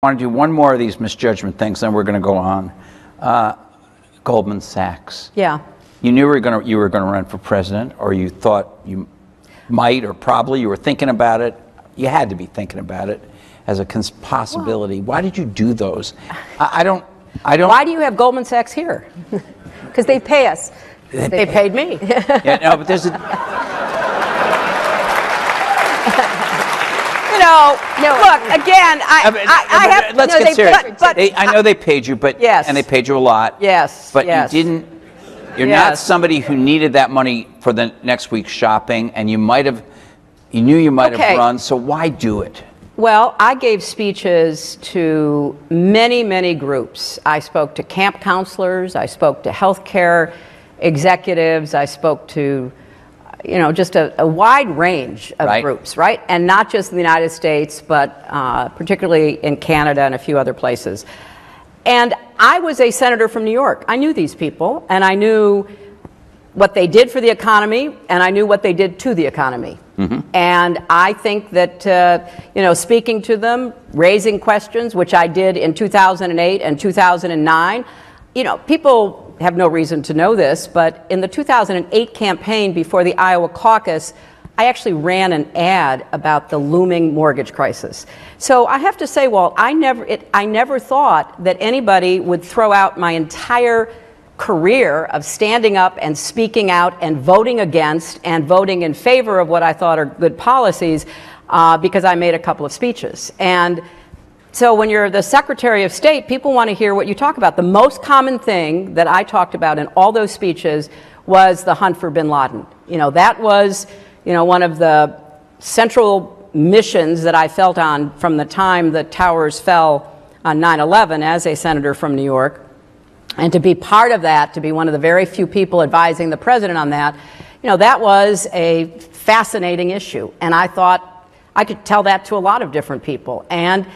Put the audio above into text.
I want to do one more of these misjudgment things, then we're going to go on. Goldman Sachs. Yeah. You knew you were going to run for president, or you thought you might, or probably you were thinking about it. You had to be thinking about it as a possibility. Why did you do those? I don't. Why do you have Goldman Sachs here? Because they pay us. They paid me. Yeah, no, but there's a. No, look, again, I have... Let's get serious. I know they paid you, but... Yes. And they paid you a lot. Yes, but yes. You're not somebody who needed that money for the next week's shopping, and you knew you might have run, so why do it? Well, I gave speeches to many, many groups. I spoke to camp counselors, I spoke to healthcare executives, I spoke to... just a wide range of groups, right? And not just in the United States, but particularly in Canada and a few other places. And I was a senator from New York. I knew these people, and I knew what they did for the economy, and I knew what they did to the economy. Mm-hmm. And I think that, speaking to them, raising questions, which I did in 2008 and 2009, people have no reason to know this, but in the 2008 campaign before the Iowa caucus, I actually ran an ad about the looming mortgage crisis. So I have to say, Walt, I never thought that anybody would throw out my entire career of standing up and speaking out and voting against and voting in favor of what I thought are good policies because I made a couple of speeches. And so when you're the Secretary of State, people want to hear what you talk about. The most common thing that I talked about in all those speeches was the hunt for bin Laden. That was, one of the central missions that I felt on from the time the towers fell on 9/11 as a senator from New York. And to be part of that, to be one of the very few people advising the president on that, that was a fascinating issue. And I thought I could tell that to a lot of different people. And